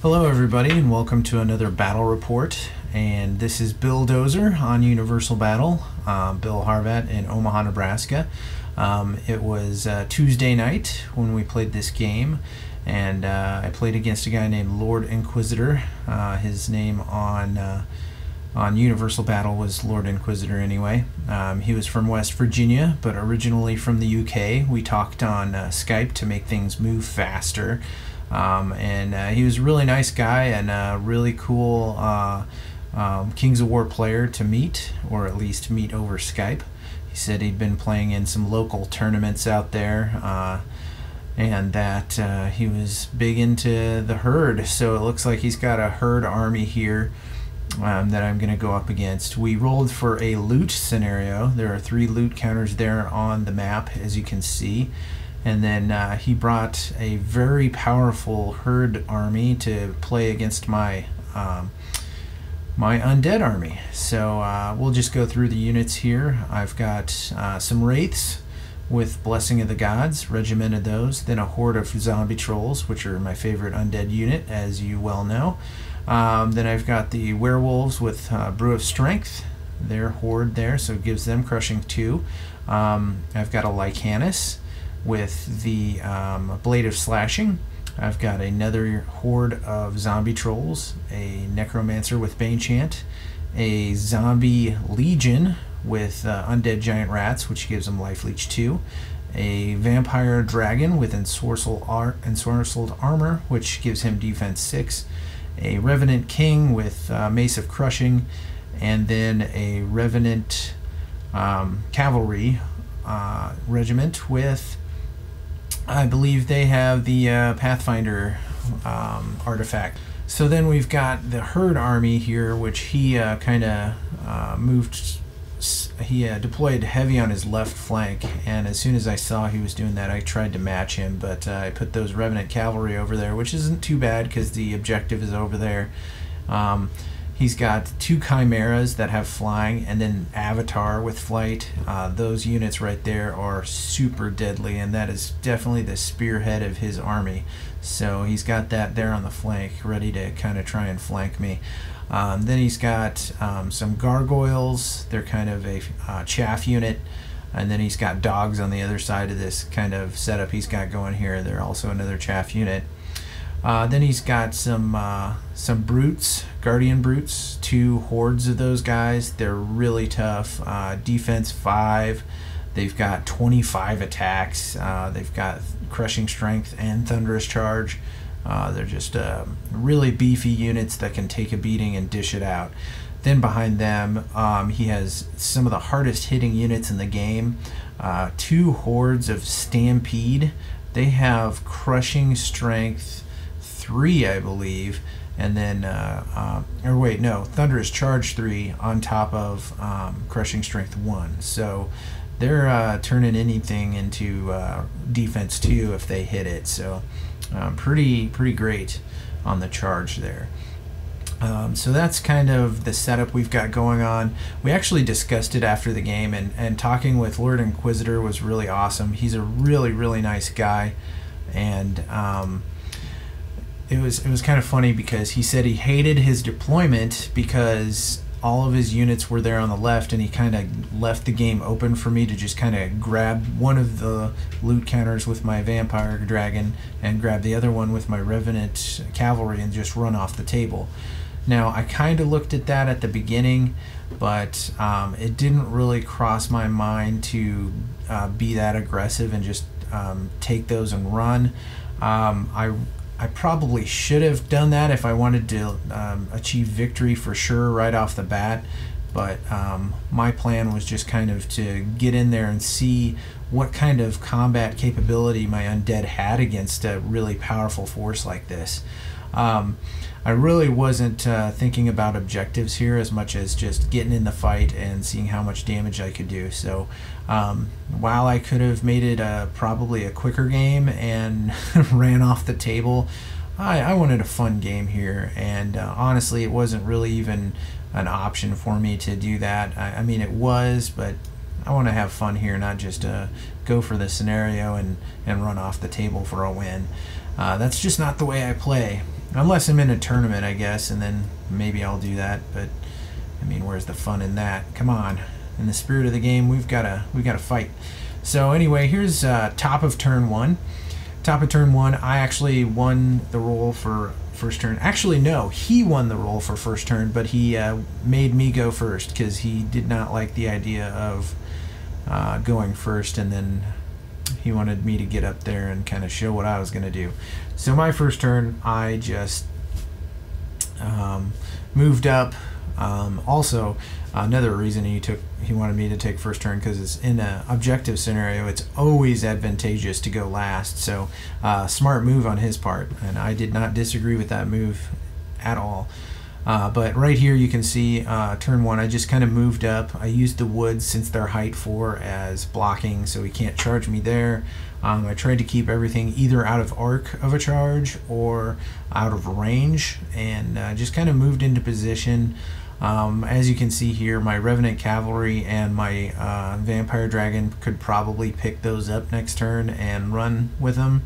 Hello everybody and welcome to another battle report, and this is Bill Dozer on Universal Battle, Bill Harvat in Omaha, Nebraska. It was Tuesday night when we played this game, and I played against a guy named Lord Inquisitor. His name on Universal Battle was Lord Inquisitor anyway. He was from West Virginia, but originally from the UK. We talked on Skype to make things move faster. He was a really nice guy and a really cool Kings of War player to meet, or at least meet over Skype. He said he'd been playing in some local tournaments out there, and that he was big into the herd. So it looks like he's got a herd army here that I'm going to go up against. We rolled for a loot scenario. There are 3 loot counters there on the map, as you can see. And then he brought a very powerful herd army to play against my my undead army. So we'll just go through the units here. I've got some wraiths with Blessing of the Gods, regimented those. Then a horde of zombie trolls, which are my favorite undead unit, as you well know. Then I've got the werewolves with Brew of Strength. Their horde there, so it gives them crushing 2. I've got a Lycanus with the Blade of Slashing. I've got another horde of zombie trolls, a necromancer with Bane Chant, a zombie legion with undead giant rats, which gives them life leech 2, a vampire dragon with ensorcelled armor, which gives him defense 6, a revenant king with mace of crushing, and then a revenant cavalry regiment with, I believe they have the Pathfinder artifact. So then we've got the herd army here, which he kind of moved. He deployed heavy on his left flank, and as soon as I saw he was doing that, I tried to match him, but I put those Revenant cavalry over there, which isn't too bad because the objective is over there. He's got 2 chimeras that have flying, and then Avatar with flight. Those units right there are super deadly, and that is definitely the spearhead of his army. So he's got that there on the flank, ready to kind of try and flank me. Then he's got some gargoyles. They're kind of a chaff unit. And then he's got dogs on the other side of this kind of setup he's got going here. They're also another chaff unit. Then he's got some brutes, guardian brutes, 2 hordes of those guys. They're really tough. Defense 5. They've got 25 attacks. They've got crushing strength and thunderous charge. They're just really beefy units that can take a beating and dish it out. Then behind them, he has some of the hardest hitting units in the game. 2 hordes of Stampede. They have crushing strength 3, I believe, and then Thunderous Charge 3 on top of Crushing Strength 1. So they're turning anything into defense 2 if they hit it. So pretty great on the charge there. So that's kind of the setup we've got going on. We actually discussed it after the game, and talking with Lord Inquisitor was really awesome. He's a really nice guy, and it was kind of funny because he said he hated his deployment because all of his units were there on the left, and he kind of left the game open for me to just kind of grab one of the loot counters with my vampire dragon and grab the other one with my revenant cavalry and just run off the table. Now, I kind of looked at that at the beginning, but it didn't really cross my mind to be that aggressive and just take those and run. I probably should have done that if I wanted to achieve victory for sure right off the bat, but my plan was just kind of to get in there and see what kind of combat capability my undead had against a really powerful force like this. I really wasn't thinking about objectives here as much as just getting in the fight and seeing how much damage I could do. So while I could have made it probably a quicker game and ran off the table, I wanted a fun game here, and honestly it wasn't really even an option for me to do that. I mean, it was, but I want to have fun here, not just go for the scenario and run off the table for a win. That's just not the way I play. Unless I'm in a tournament, I guess, and then maybe I'll do that. But I mean, where's the fun in that? Come on, in the spirit of the game, we gotta fight. So anyway, here's top of turn one. Top of turn one, I actually won the roll for first turn. Actually, no, he won the roll for first turn, but he made me go first because he did not like the idea of going first, and then he wanted me to get up there and kind of show what I was going to do. So my first turn, I just moved up. Also, another reason he wanted me to take first turn, because it's in an objective scenario, it's always advantageous to go last. So smart move on his part, and I did not disagree with that move at all. But right here you can see turn one, I just kind of moved up. I used the woods since they're height 4 as blocking, so he can't charge me there. I tried to keep everything either out of arc of a charge or out of range, and just kind of moved into position. As you can see here, my Revenant Cavalry and my Vampire Dragon could probably pick those up next turn and run with them.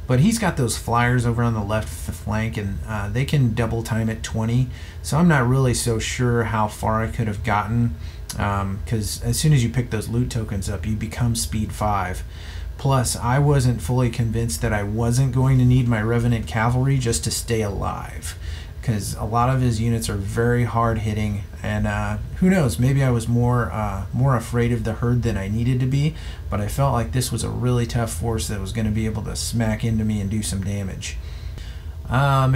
But he's got those flyers over on the left flank, and they can double time at 20. So I'm not really so sure how far I could have gotten, because as soon as you pick those loot tokens up, you become speed 5. Plus, I wasn't fully convinced that I wasn't going to need my Revenant Cavalry just to stay alive, because a lot of his units are very hard hitting, and who knows, maybe I was more afraid of the herd than I needed to be, but I felt like this was a really tough force that was going to be able to smack into me and do some damage.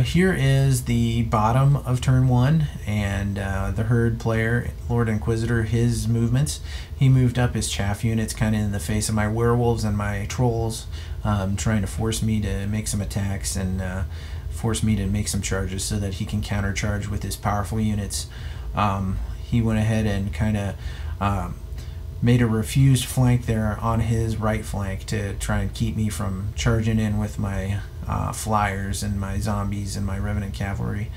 Here is the bottom of turn one, and the herd player, Lord Inquisitor, his movements. He moved up his chaff units kind of in the face of my werewolves and my trolls, trying to force me to make some attacks and force me to make some charges so that he can countercharge with his powerful units. He went ahead and kind of made a refused flank there on his right flank to try and keep me from charging in with my flyers and my zombies and my Revenant Cavalry.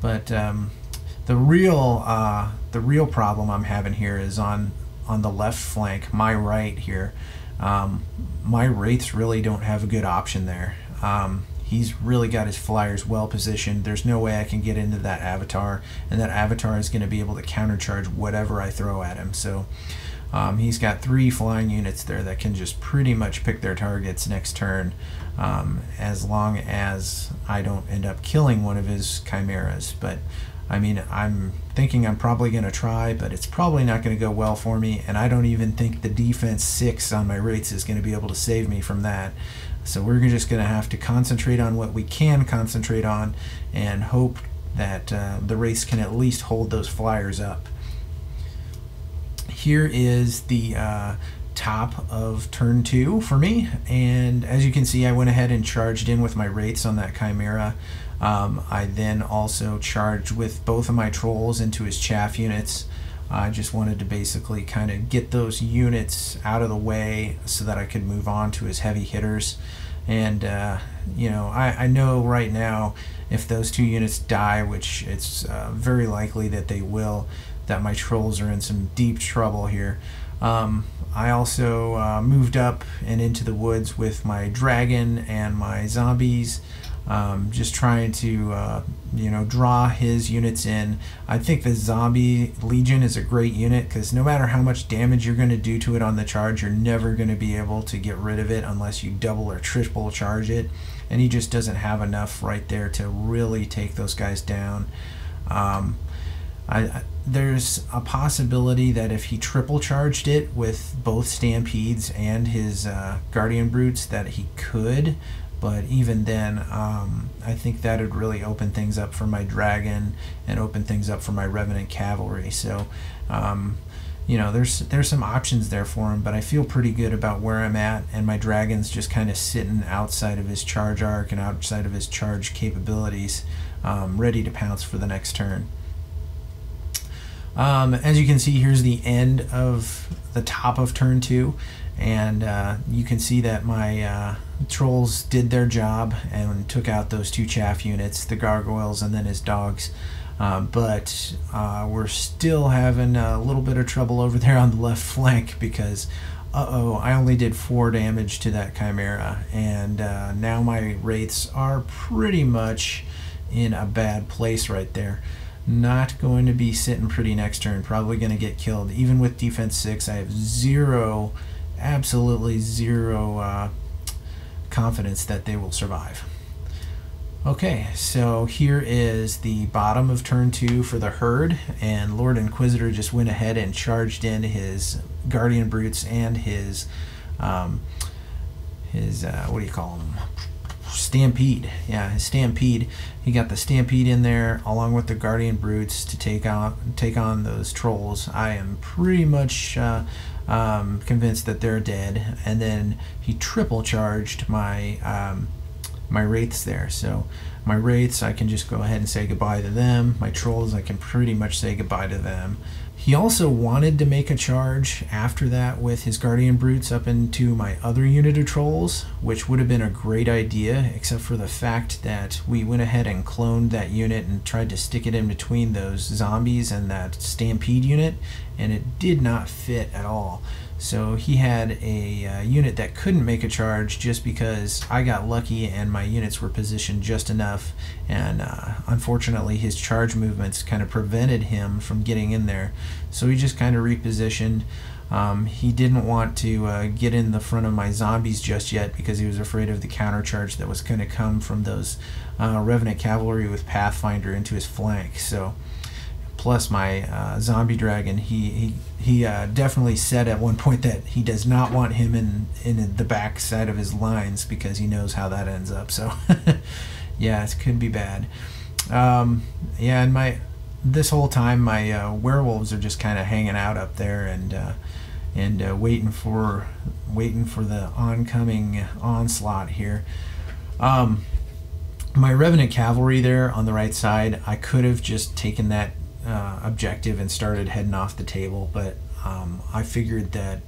But the real problem I'm having here is on the left flank, my right here. My wraiths really don't have a good option there. He's really got his flyers well positioned. There's no way I can get into that avatar, and that avatar is going to be able to countercharge whatever I throw at him. So he's got 3 flying units there that can just pretty much pick their targets next turn, as long as I don't end up killing one of his chimeras. But I mean, I'm thinking I'm probably going to try, but it's probably not going to go well for me, and I don't even think the defense 6 on my wraiths is going to be able to save me from that. So we're just going to have to concentrate on what we can concentrate on and hope that the wraiths can at least hold those flyers up. Here is the top of turn 2 for me, and as you can see, I went ahead and charged in with my wraiths on that chimera. I then also charged with both of my trolls into his chaff units. I just wanted to basically kind of get those units out of the way so that I could move on to his heavy hitters. And you know, I know right now if those 2 units die, which it's very likely that they will, that my trolls are in some deep trouble here. I also moved up and into the woods with my dragon and my zombies, just trying to you know, draw his units in. I think the zombie legion is a great unit, because no matter how much damage you're going to do to it on the charge, you're never going to be able to get rid of it unless you double or triple charge it, and he just doesn't have enough right there to really take those guys down. There's a possibility that if he triple charged it with both stampedes and his guardian brutes, that he could, but even then, I think that would really open things up for my dragon and open things up for my Revenant Cavalry. So you know, there's some options there for him, but I feel pretty good about where I'm at, and my dragon's just kind of sitting outside of his charge arc and outside of his charge capabilities, ready to pounce for the next turn. As you can see, here's the end of the top of turn 2, and you can see that my trolls did their job and took out those 2 chaff units, the gargoyles and then his dogs. But we're still having a little bit of trouble over there on the left flank, because I only did 4 damage to that chimera, and now my wraiths are pretty much in a bad place right there. Not going to be sitting pretty next turn. Probably going to get killed. Even with defense 6, I have zero, absolutely zero confidence that they will survive. Okay, so here is the bottom of turn 2 for the herd, and Lord Inquisitor just went ahead and charged in his Guardian Brutes and his what do you call them? Stampede. Yeah, his Stampede. He got the Stampede in there along with the Guardian Brutes to take on those trolls. I am pretty much convinced that they're dead, and then he triple charged my my wraiths there. So my wraiths, I can just go ahead and say goodbye to them. My trolls, I can pretty much say goodbye to them. He also wanted to make a charge after that with his Guardian Brutes up into my other unit of trolls, which would have been a great idea, except for the fact that we went ahead and cloned that unit and tried to stick it in between those zombies and that Stampede unit, and it did not fit at all. So he had a unit that couldn't make a charge just because I got lucky and my units were positioned just enough, and unfortunately his charge movements kind of prevented him from getting in there. So he just kind of repositioned. He didn't want to get in the front of my zombies just yet because he was afraid of the counter charge that was going to come from those Revenant Cavalry with Pathfinder into his flank. So plus my zombie dragon, he definitely said at one point that he does not want him in the back side of his lines because he knows how that ends up. So yeah, it could be bad. Yeah, and this whole time my werewolves are just kind of hanging out up there and waiting for the oncoming onslaught here. My Revenant Cavalry there on the right side, I could have just taken that objective and started heading off the table, but I figured that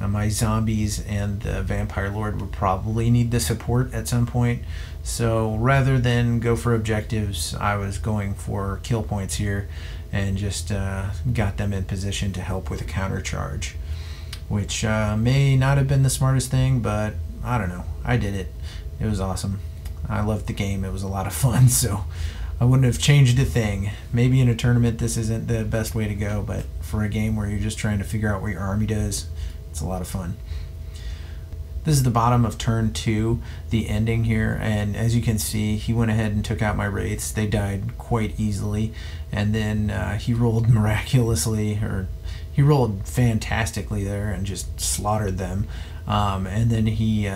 my zombies and the Vampire Lord would probably need the support at some point, so rather than go for objectives, I was going for kill points here and just got them in position to help with a counter charge, which may not have been the smartest thing, but I don't know, I did it. It was awesome. I loved the game. It was a lot of fun, so I wouldn't have changed a thing. Maybe in a tournament this isn't the best way to go, but for a game where you're just trying to figure out what your army does, it's a lot of fun. This is the bottom of turn 2, the ending here, and as you can see, he went ahead and took out my wraiths. They died quite easily, and then he rolled miraculously, or he rolled fantastically there and just slaughtered them, and then he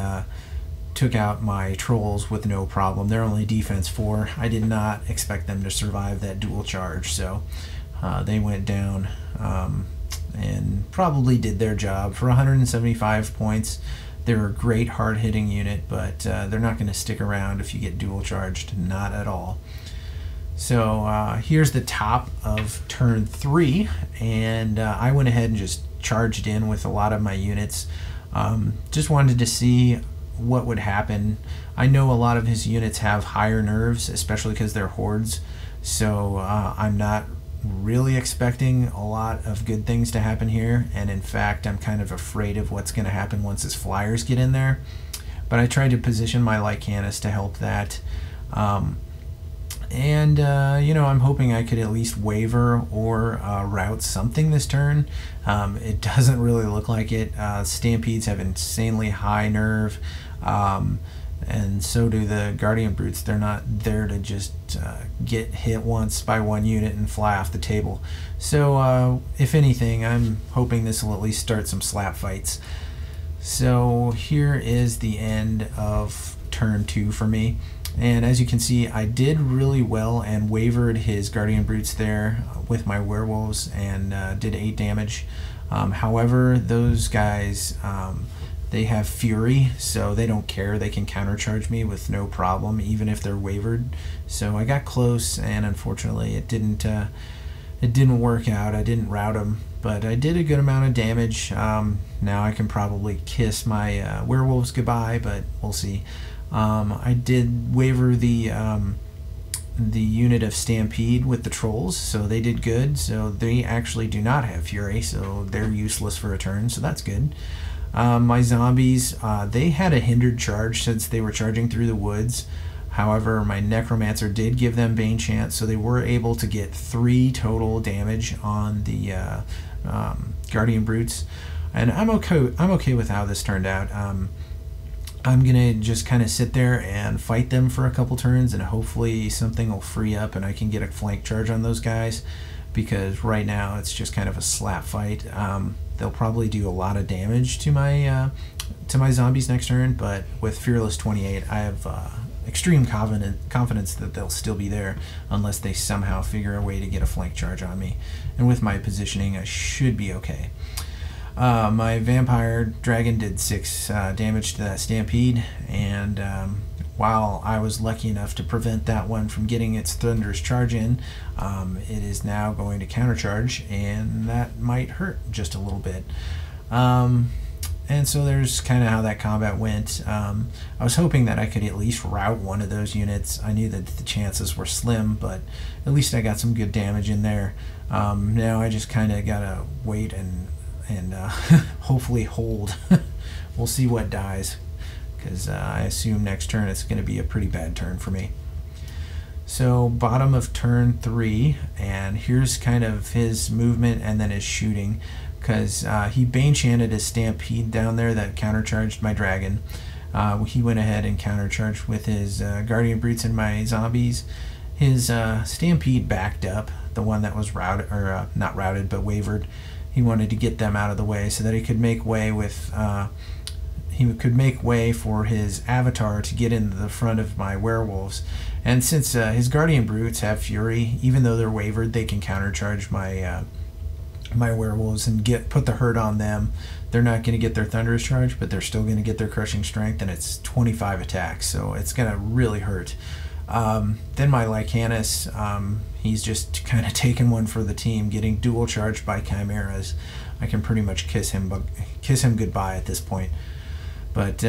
took out my trolls with no problem. They're only defense 4. I did not expect them to survive that dual charge, so they went down and probably did their job for 175 points. They're a great hard-hitting unit, but they're not going to stick around if you get dual charged, not at all. So here's the top of turn 3, and I went ahead and just charged in with a lot of my units. Just wanted to see what would happen. I know a lot of his units have higher nerves, especially because they're hordes, so I'm not really expecting a lot of good things to happen here, and in fact I'm kind of afraid of what's going to happen once his flyers get in there, but I tried to position my Lycanus to help that, and you know, I'm hoping I could at least waver or route something this turn. It doesn't really look like it. Stampedes have insanely high nerve, and so do the Guardian Brutes. They're not there to just get hit once by one unit and fly off the table. So if anything, I'm hoping this will at least start some slap fights. So here is the end of turn 2 for me. And as you can see, I did really well and wavered his Guardian Brutes there with my werewolves and did 8 damage. However, those guys, they have Fury, so they don't care. They can countercharge me with no problem, even if they're wavered. So I got close, and unfortunately, it didn't work out. I didn't rout them, but I did a good amount of damage. Now I can probably kiss my werewolves goodbye, but we'll see. I did waver the unit of Stampede with the trolls, so they did good. So they actually do not have Fury, so they're useless for a turn, so that's good. My zombies, they had a hindered charge since they were charging through the woods, However, my Necromancer did give them Bane Chant, so they were able to get 3 total damage on the Guardian Brutes, and I'm okay with how this turned out. I'm gonna just kind of sit there and fight them for a couple turns, and hopefully something will free up and I can get a flank charge on those guys, because right now it's just kind of a slap fight. They'll probably do a lot of damage to my zombies next turn, but with Fearless 28, I have extreme confidence that they'll still be there unless they somehow figure a way to get a flank charge on me. And with my positioning, I should be okay. My Vampire Dragon did 6 damage to that Stampede, and while I was lucky enough to prevent that one from getting its Thunderous Charge in, it is now going to countercharge, and that might hurt just a little bit. And so there's kind of how that combat went. I was hoping that I could at least rout one of those units. I knew that the chances were slim, but at least I got some good damage in there. Now I just kind of gotta wait and hopefully hold. We'll see what dies, because I assume next turn it's going to be a pretty bad turn for me. So bottom of turn 3, and here's kind of his movement and then his shooting, because he Bane Chanted his Stampede down there that countercharged my Dragon. He went ahead and countercharged with his Guardian Brutes and my zombies. His Stampede backed up, the one that was routed, or not routed, but wavered. He wanted to get them out of the way so that he could make way with for his Avatar to get into the front of my werewolves. And since his Guardian Brutes have Fury, even though they're wavered, they can countercharge my my werewolves and put the hurt on them. They're not going to get their Thunderous Charge, but they're still going to get their Crushing Strength, and it's 25 attacks, so it's going to really hurt. Then my Lycanus, he's just kind of taking one for the team, getting dual charged by Chimeras. I can pretty much kiss him goodbye at this point. But,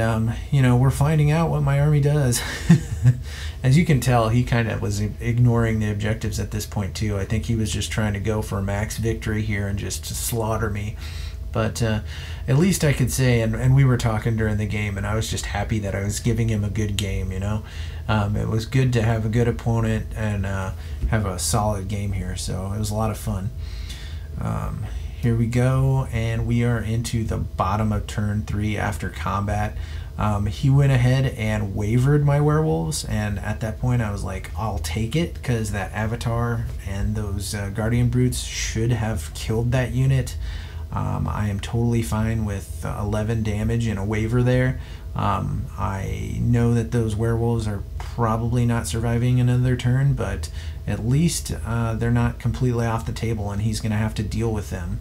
you know, we're finding out what my army does. As you can tell, he kind of was ignoring the objectives at this point, too. I think he was just trying to go for a max victory here and just to slaughter me. But at least I could say, and we were talking during the game, and I was just happy that I was giving him a good game, you know. It was good to have a good opponent and have a solid game here, so it was a lot of fun. Here we go, and we are into the bottom of turn 3 after combat. He went ahead and wavered my werewolves, and at that point I was like, I'll take it, because that Avatar and those Guardian Brutes should have killed that unit. I am totally fine with 11 damage and a waver there. I know that those werewolves are probably not surviving another turn, but at least they're not completely off the table, and he's going to have to deal with them.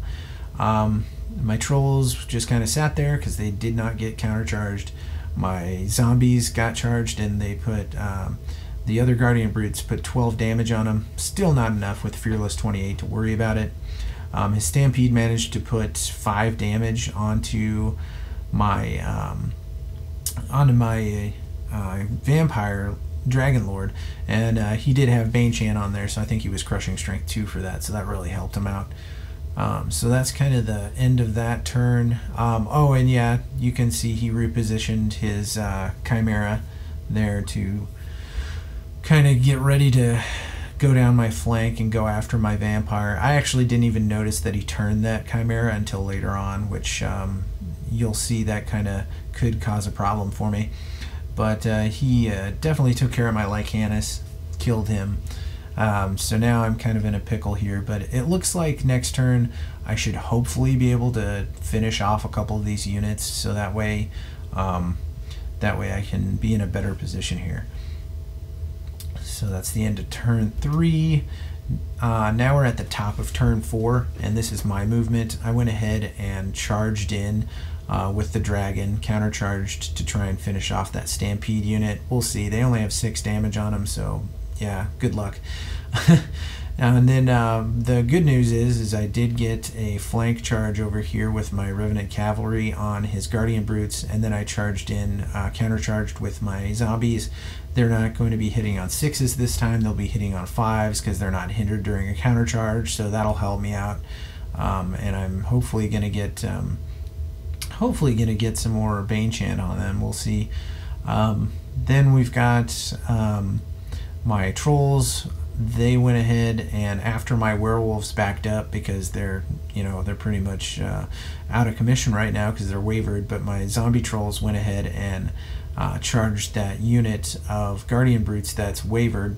My trolls just kind of sat there because they did not get countercharged. My zombies got charged, and they put the other Guardian Brutes put 12 damage on them. Still not enough with Fearless 28 to worry about it. His Stampede managed to put 5 damage onto my Vampire Dragon Lord, and he did have Bane Chant on there, so I think he was Crushing Strength 2 for that, so that really helped him out. So that's kind of the end of that turn. Oh, and yeah, you can see he repositioned his Chimera there to kind of get ready to go down my flank and go after my Vampire. I actually didn't even notice that he turned that Chimera until later on, which you'll see that kind of could cause a problem for me. But he definitely took care of my Lycanus, killed him. So now I'm kind of in a pickle here, but it looks like next turn I should hopefully be able to finish off a couple of these units, so that way I can be in a better position here. So that's the end of turn 3. Now we're at the top of turn 4, and this is my movement. I went ahead and charged in with the Dragon, countercharged to try and finish off that Stampede unit. We'll see. They only have 6 damage on them, so yeah, good luck. And then the good news is I did get a flank charge over here with my Revenant Cavalry on his Guardian Brutes, and then I charged in, countercharged with my zombies. They're not going to be hitting on 6s this time, they'll be hitting on 5s because they're not hindered during a countercharge, so that'll help me out. And I'm hopefully going to get some more Bane Chant on them. We'll see. Then we've got my trolls. They went ahead, and after my werewolves backed up because they're pretty much out of commission right now because they're wavered, but my zombie trolls went ahead and charged that unit of guardian brutes that's wavered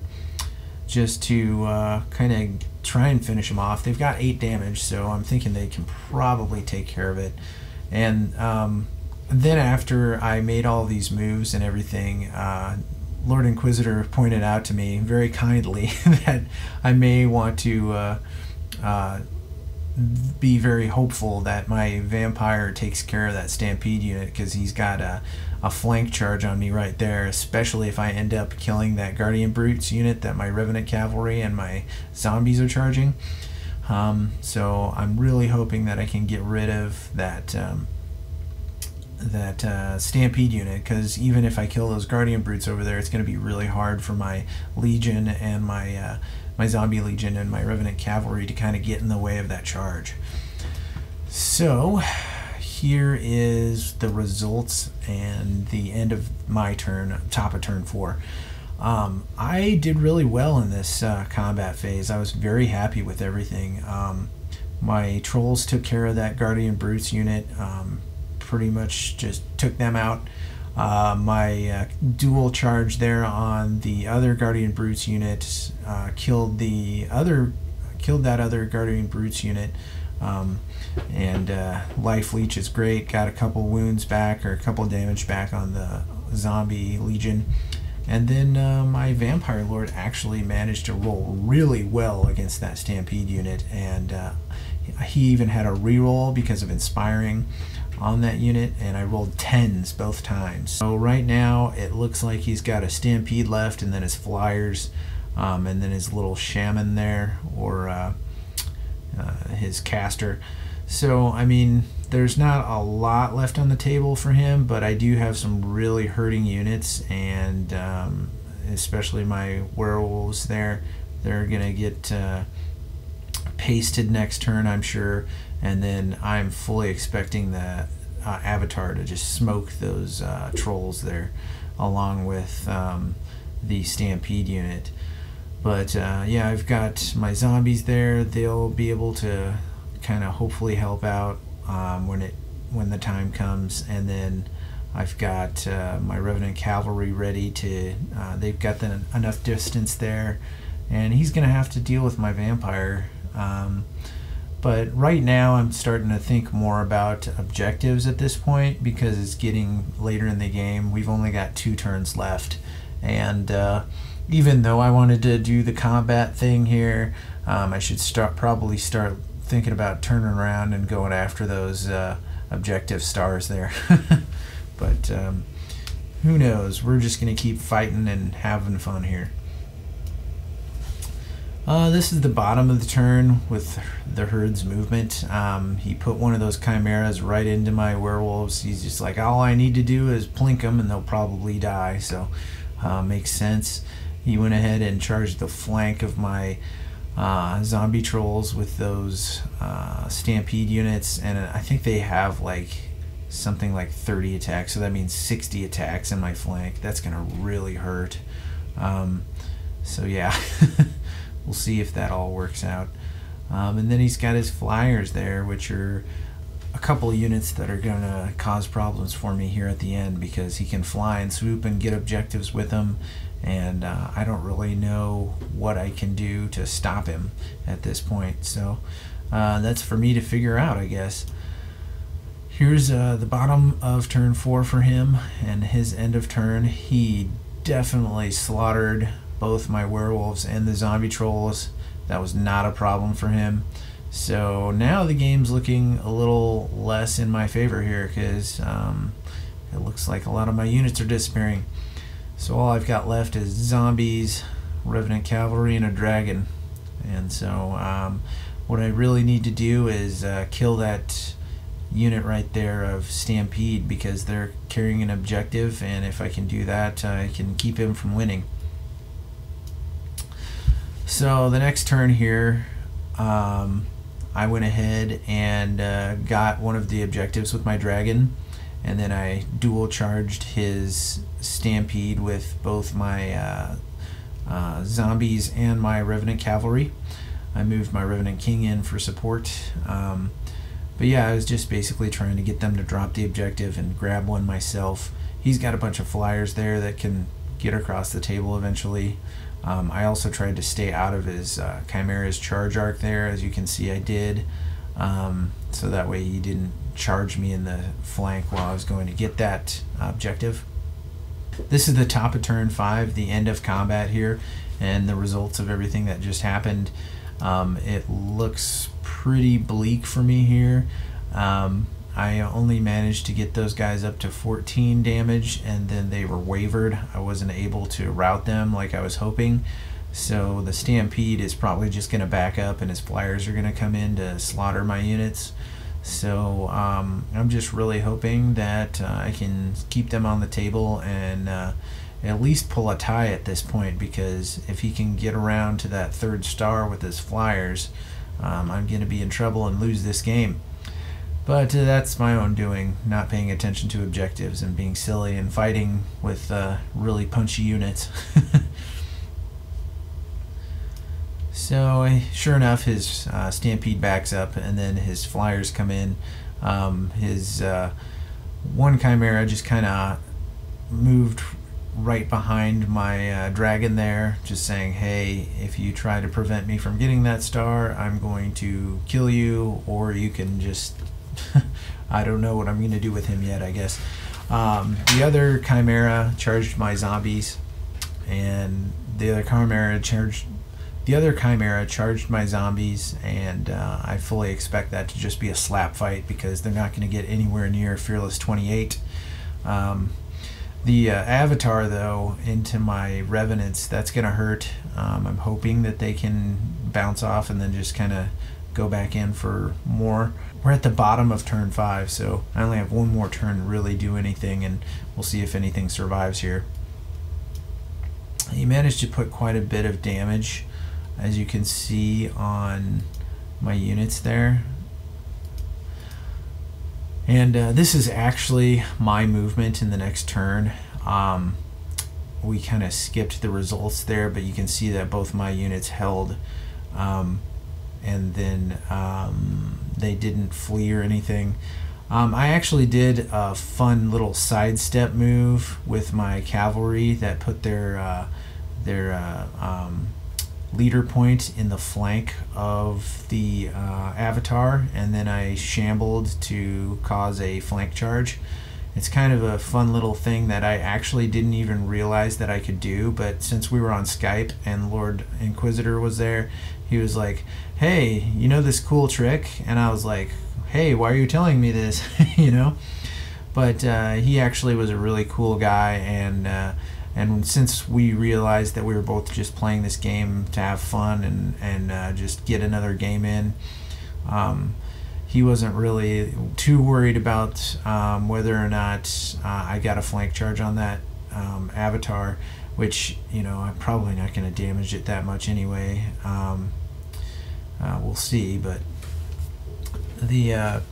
just to kind of try and finish them off. They've got 8 damage, so I'm thinking they can probably take care of it. And then after I made all these moves and everything, Lord Inquisitor pointed out to me very kindly that I may want to be very hopeful that my vampire takes care of that stampede unit, because he's got a flank charge on me right there, especially if I end up killing that guardian brutes unit that my revenant cavalry and my zombies are charging. So I'm really hoping that I can get rid of that stampede unit, because even if I kill those guardian brutes over there, it's going to be really hard for my legion and my zombie legion and my revenant cavalry to kind of get in the way of that charge. So here is the results and the end of my turn, top of turn 4. I did really well in this combat phase. I was very happy with everything. My trolls took care of that guardian brutes unit, pretty much just took them out. My dual charge there on the other guardian brutes unit killed that other guardian brutes unit, and life leech is great. Got a couple wounds back, or a couple damage back on the zombie legion. And then my vampire lord actually managed to roll really well against that stampede unit, and he even had a reroll because of inspiring on that unit, and I rolled 10s both times. So right now it looks like he's got a stampede left, and then his flyers, and then his little shaman there, or his caster. So I mean, there's not a lot left on the table for him, but I do have some really hurting units, and especially my werewolves there. They're gonna get pasted next turn, I'm sure, and then I'm fully expecting the avatar to just smoke those trolls there, along with the stampede unit. But yeah, I've got my zombies there. They'll be able to kind of hopefully help out when the time comes, and then I've got my revenant cavalry ready to. They've got enough distance there, and he's gonna have to deal with my vampire. But right now I'm starting to think more about objectives at this point, because it's getting later in the game. We've only got 2 turns left, and even though I wanted to do the combat thing here, I should probably start thinking about turning around and going after those objective stars there. But who knows? We're just going to keep fighting and having fun here. This is the bottom of the turn with the herd's movement. He put one of those chimeras right into my werewolves. He's just like, all I need to do is plink them and they'll probably die. So makes sense. He went ahead and charged the flank of my zombie trolls with those stampede units, and I think they have like something like 30 attacks, so that means 60 attacks in my flank. That's gonna really hurt. So yeah. We'll see if that all works out. And then he's got his flyers there, which are a couple of units that are going to cause problems for me here at the end, because he can fly and swoop and get objectives with them, and I don't really know what I can do to stop him at this point. So that's for me to figure out, I guess. Here's the bottom of turn 4 for him, and his end of turn. He definitely slaughtered both my werewolves and the zombie trolls. That was not a problem for him. So now the game's looking a little less in my favor here, because it looks like a lot of my units are disappearing. So all I've got left is zombies, revenant cavalry, and a dragon. And so what I really need to do is kill that unit right there of stampede, because they're carrying an objective, and if I can do that, I can keep him from winning. So the next turn here, I went ahead and got one of the objectives with my dragon, and then I dual charged his Stampede with both my zombies and my Revenant Cavalry. I moved my Revenant King in for support. But yeah, I was just basically trying to get them to drop the objective and grab one myself. He's got a bunch of flyers there that can get across the table eventually. I also tried to stay out of his Chimera's charge arc there, as you can see I did. So that way he didn't charge me in the flank while I was going to get that objective. This is the top of turn 5, the end of combat here, and the results of everything that just happened. It looks pretty bleak for me here. I only managed to get those guys up to 14 damage, and then they were wavered. I wasn't able to rout them like I was hoping. So the Stampede is probably just going to back up, and his flyers are going to come in to slaughter my units. So I'm just really hoping that I can keep them on the table and at least pull a tie at this point, because if he can get around to that 3rd star with his flyers, I'm going to be in trouble and lose this game. But that's my own doing, not paying attention to objectives and being silly and fighting with really punchy units. So sure enough, his Stampede backs up, and then his flyers come in. His one Chimera just kind of moved right behind my dragon there, just saying, hey, if you try to prevent me from getting that star, I'm going to kill you, or you can just I don't know what I'm going to do with him yet, I guess. The other Chimera charged my zombies, and the other Chimera charged my zombies, and I fully expect that to just be a slap fight, because they're not going to get anywhere near Fearless 28. The Avatar, though, into my Revenants, that's going to hurt. I'm hoping that they can bounce off and then just kind of go back in for more. We're at the bottom of turn 5, so I only have one more turn to really do anything, and we'll see if anything survives here. He managed to put quite a bit of damage, as you can see on my units there. And this is actually my movement in the next turn. We kind of skipped the results there, but you can see that both my units held, and then they didn't flee or anything. I actually did a fun little sidestep move with my cavalry that put their leader point in the flank of the Avatar, and then I shambled to cause a flank charge. It's kind of a fun little thing that I actually didn't even realize that I could do, but since we were on Skype and Lord Inquisitor was there, he was like, hey, you know this cool trick? And I was like, hey, why are you telling me this? You know? But he actually was a really cool guy, and since we realized that we were both just playing this game to have fun and just get another game in, he wasn't really too worried about whether or not I got a flank charge on that Avatar, which, you know, I'm probably not going to damage it that much anyway. We'll see, but the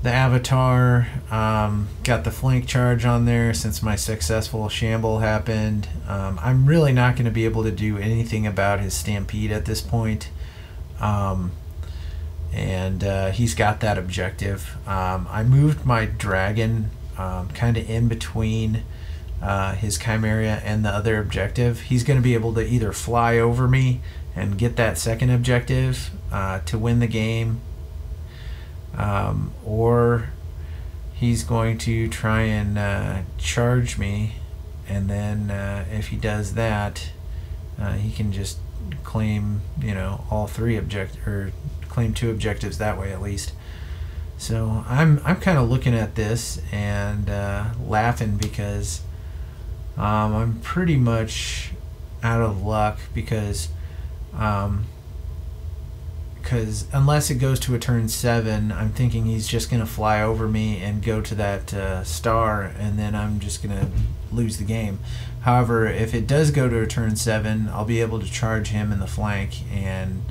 Avatar got the flank charge on there since my successful shamble happened. I'm really not going to be able to do anything about his Stampede at this point. And he's got that objective. I moved my dragon kind of in between his Chimera and the other objective. He's going to be able to either fly over me and get that second objective to win the game, or he's going to try and charge me, and then if he does that, he can just claim, you know, all 3 or claim 2 objectives that way at least. So I'm kind of looking at this and laughing, because I'm pretty much out of luck, because unless it goes to a turn 7, I'm thinking he's just going to fly over me and go to that star, and then I'm just going to lose the game. However, if it does go to a turn 7, I'll be able to charge him in the flank and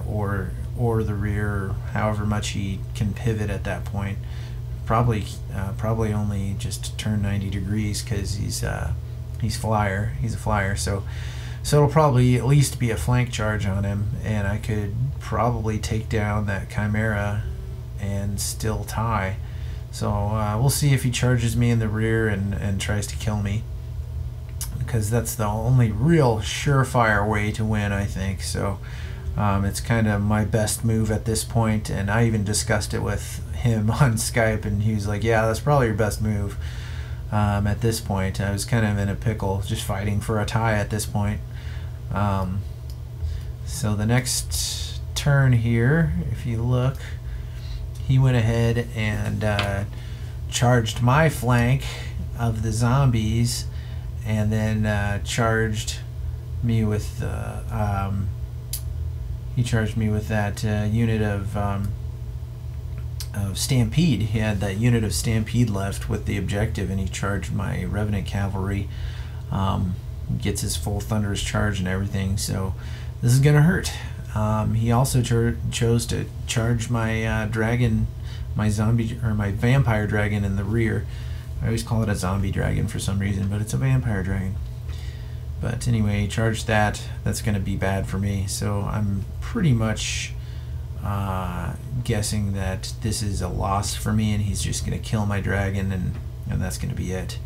or the rear, however much he can pivot at that point. probably only just turn 90 degrees because he's a flyer. So it'll probably at least be a flank charge on him, and I could probably take down that Chimera and still tie. So we'll see if he charges me in the rear and tries to kill me, because that's the only real surefire way to win, I think. So it's kind of my best move at this point, and I even discussed it with him on Skype, and he was like, yeah, that's probably your best move. At this point I was kind of in a pickle, just fighting for a tie at this point. So the next turn here, if you look, he went ahead and charged my flank of the zombies, and then charged me with he charged me with that unit of Stampede. He had that unit of Stampede left with the objective, and he charged my Revenant Cavalry. Gets his full Thunderous charge and everything, so this is gonna hurt. He also chose to charge my dragon, my vampire dragon in the rear. I always call it a zombie dragon for some reason, but it's a vampire dragon. But anyway, he charged that. That's gonna be bad for me, so I'm pretty much guessing that this is a loss for me, and he's just gonna kill my dragon, and that's gonna be it.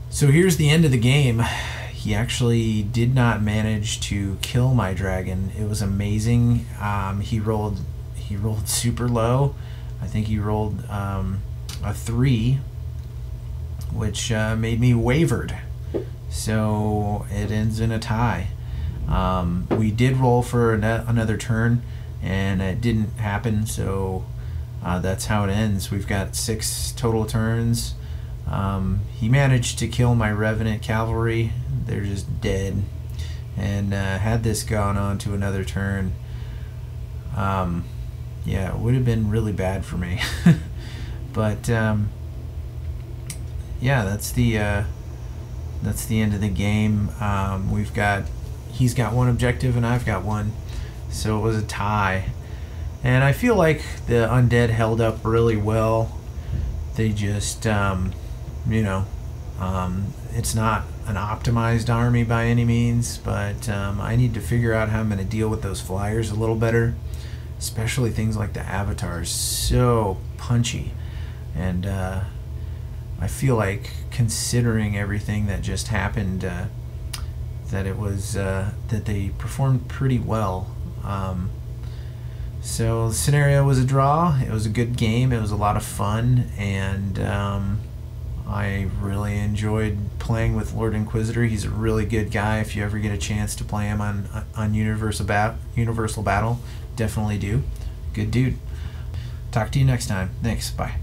So here's the end of the game. He actually did not manage to kill my dragon. It was amazing. He rolled super low. I think he rolled a 3, which made me wavered. So it ends in a tie. We did roll for another turn, and it didn't happen, so that's how it ends. We've got 6 total turns. He managed to kill my Revenant Cavalry. They're just dead. And had this gone on to another turn, yeah, it would have been really bad for me. But yeah, that's the end of the game. He's got 1 objective and I've got 1, so it was a tie. And I feel like the Undead held up really well. They just it's not an optimized army by any means, but I need to figure out how I'm going to deal with those flyers a little better, especially things like the avatars. So punchy, and I feel like, considering everything that just happened, that it was that they performed pretty well. So the scenario was a draw. It was a good game. It was a lot of fun, and I really enjoyed playing with Lord Inquisitor. He's a really good guy. If you ever get a chance to play him on Universal Battle, definitely do. Good dude. Talk to you next time. Thanks. Bye.